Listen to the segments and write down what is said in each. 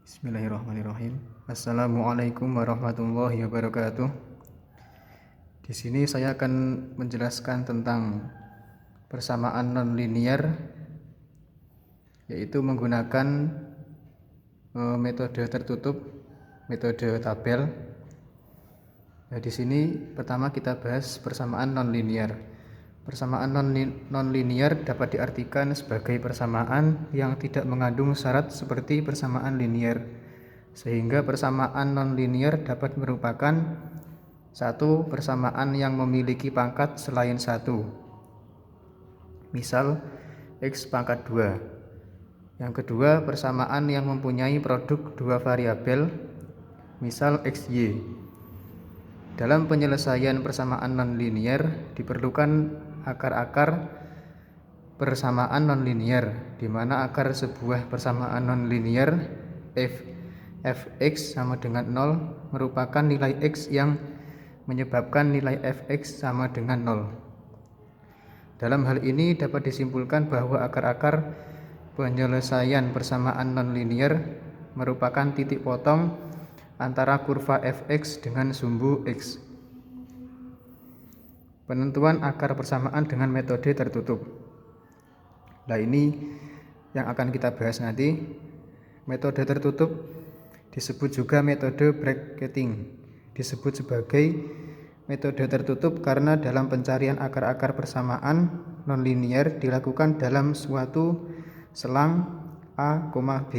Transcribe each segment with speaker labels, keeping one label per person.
Speaker 1: Bismillahirrahmanirrahim. Assalamualaikum warahmatullahi wabarakatuh. Di sini saya akan menjelaskan tentang persamaan nonlinier, yaitu menggunakan metode tertutup, metode tabel. Nah, di sini pertama kita bahas persamaan nonlinier. Persamaan nonlinier dapat diartikan sebagai persamaan yang tidak mengandung syarat seperti persamaan linier, sehingga persamaan nonlinier dapat merupakan satu persamaan yang memiliki pangkat selain satu, misal x pangkat 2. Yang kedua, persamaan yang mempunyai produk dua variabel, misal xy. Dalam penyelesaian persamaan nonlinier diperlukan akar-akar persamaan nonlinier, di mana akar sebuah persamaan nonlinier fx sama dengan 0 merupakan nilai x yang menyebabkan nilai fx sama dengan 0. Dalam hal ini dapat disimpulkan bahwa akar-akar penyelesaian persamaan nonlinier merupakan titik potong antara kurva fx dengan sumbu x. Penentuan akar persamaan dengan metode tertutup. Nah, ini yang akan kita bahas nanti. Metode tertutup disebut juga metode bracketing. Disebut sebagai metode tertutup karena dalam pencarian akar-akar persamaan nonlinier dilakukan dalam suatu selang A, B.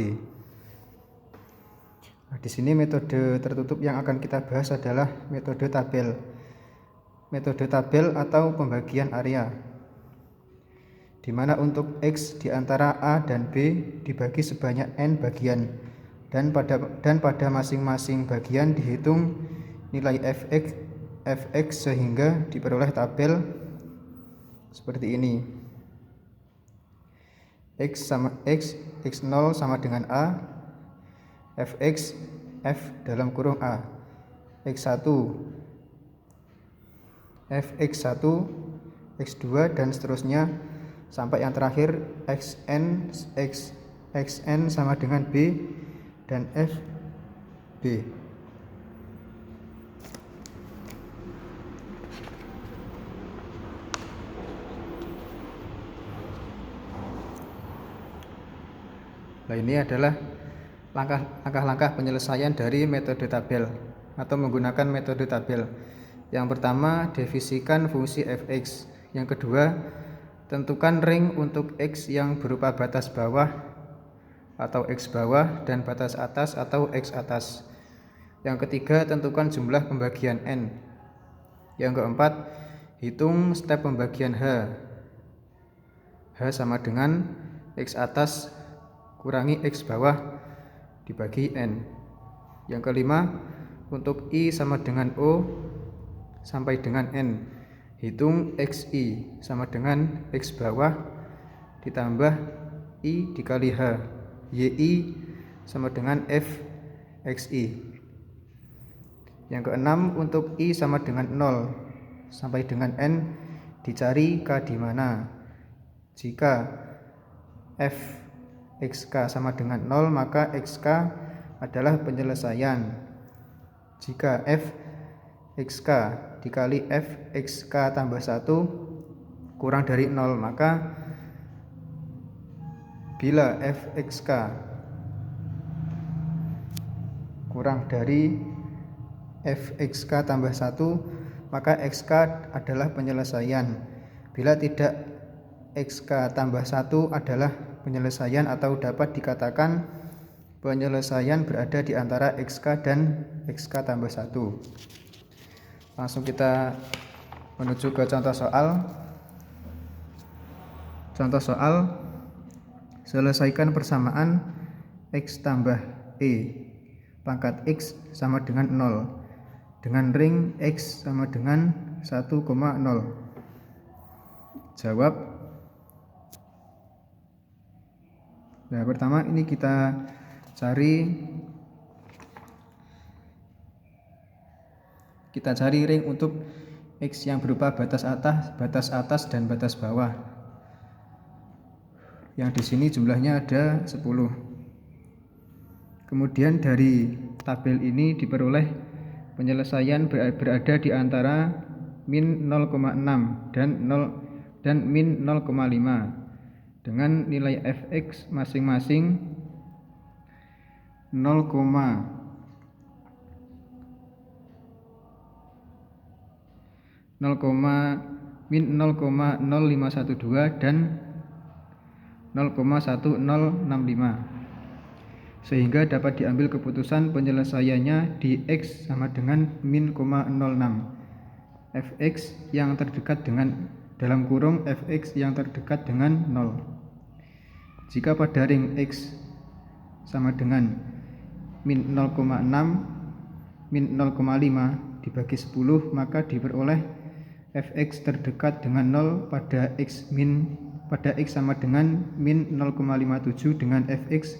Speaker 1: Nah, di sini metode tertutup yang akan kita bahas adalah metode tabel. Metode tabel atau pembagian area, di mana untuk x di antara A dan B dibagi sebanyak n bagian, dan pada masing-masing bagian dihitung nilai fx sehingga diperoleh tabel seperti ini. x0 sama dengan A, fx f dalam kurung A, x1 fx1, x2 dan seterusnya sampai yang terakhir xn sama dengan B dan fb. Nah, ini adalah langkah-langkah penyelesaian dari metode tabel atau menggunakan metode tabel. Yang pertama, definisikan fungsi fx. Yang kedua, tentukan ring untuk x yang berupa batas bawah atau x bawah dan batas atas atau x atas. Yang ketiga, tentukan jumlah pembagian n. Yang keempat, hitung step pembagian h. H sama dengan x atas kurangi x bawah dibagi n. Yang kelima, untuk i sama dengan o sampai dengan n, hitung xi sama dengan x bawah ditambah i dikali h, yi sama dengan f xi. Yang keenam, untuk i sama dengan 0 sampai dengan n dicari k di mana. Jika f xk sama dengan 0 maka xk adalah penyelesaian. Jika f xk dikali f xk tambah 1 kurang dari 0, maka bila f xk kurang dari f xk tambah 1 maka xk adalah penyelesaian. Bila tidak, xk tambah 1 adalah penyelesaian atau dapat dikatakan penyelesaian berada di antara xk dan xk tambah 1. Langsung kita menuju ke contoh soal. Contoh soal, selesaikan persamaan x tambah e pangkat x sama dengan 0 dengan ring x sama dengan 1,0. Jawab. Nah, pertama ini kita cari ring untuk x yang berupa batas atas dan batas bawah. Yang di sini jumlahnya ada 10. Kemudian dari tabel ini diperoleh penyelesaian berada di antara min 0,6 dan min 0,5 dengan nilai fx masing-masing 0, min 0,0512 dan 0,1065, sehingga dapat diambil keputusan penyelesaiannya di x sama dengan min 0,06. fx yang terdekat dengan dalam kurung fx yang terdekat dengan 0. Jika pada ring x sama dengan min 0,6 min 0,5 dibagi 10, maka diperoleh fx terdekat dengan 0 pada x sama dengan min 0,57 dengan fx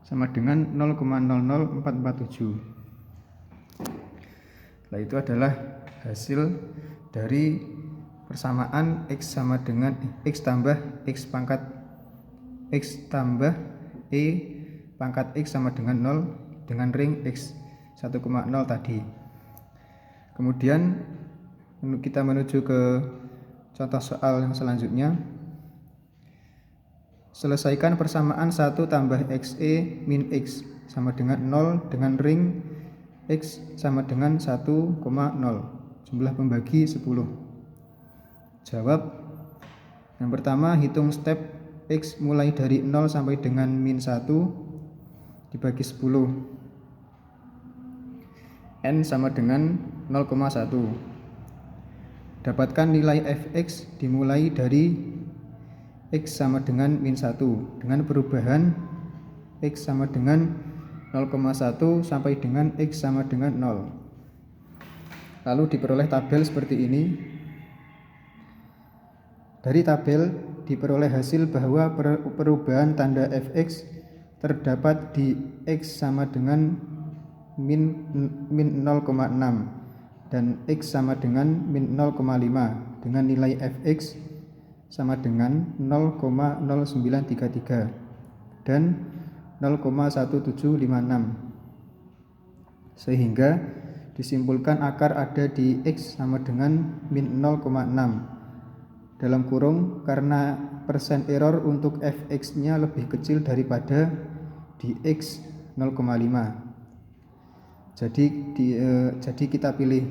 Speaker 1: sama dengan 0,00447. Nah, itu adalah hasil dari persamaan x sama dengan x tambah x pangkat x tambah e pangkat x sama dengan 0 dengan ring x 1,0 tadi. Kemudian kita menuju ke contoh soal yang selanjutnya. Selesaikan persamaan 1 tambah xe min x sama dengan 0 dengan ring x sama dengan 1,0. Jumlah pembagi 10. Jawab. Yang pertama, hitung step x mulai dari 0 sampai dengan min 1 dibagi 10. N sama dengan 0,1. Dapatkan nilai fx dimulai dari x sama dengan min 1 dengan perubahan x sama dengan 0,1 sampai dengan x sama dengan 0. Lalu diperoleh tabel seperti ini. Dari tabel diperoleh hasil bahwa perubahan tanda fx terdapat di x sama dengan min 0,6 dan x sama dengan min 0,5 dengan nilai fx sama dengan 0,0933 dan 0,1756, sehingga disimpulkan akar ada di x sama dengan min 0,6 dalam kurung karena persen error untuk fx nya lebih kecil daripada di x 0,5. Jadi kita pilih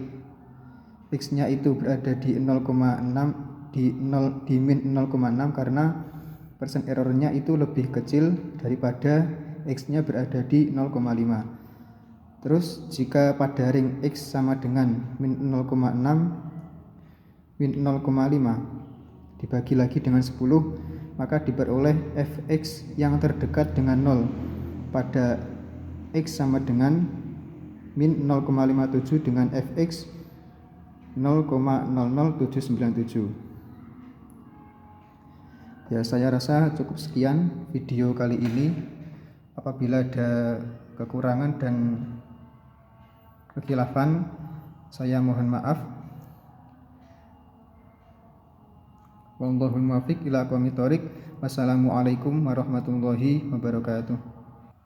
Speaker 1: x nya itu berada di 0,6 di min 0,6 karena persen errornya itu lebih kecil daripada x nya berada di 0,5. Terus jika pada ring x sama dengan min 0,6 min 0,5 dibagi lagi dengan 10, maka diperoleh fx yang terdekat dengan 0 pada x sama dengan min 0,57 dengan fx 0,00797. Ya, saya rasa cukup sekian video kali ini. Apabila ada kekurangan dan kekhilafan, saya mohon maaf. Wallahul muwaffiq ila aqwamit thoriq. Wassalamualaikum warahmatullahi wabarakatuh.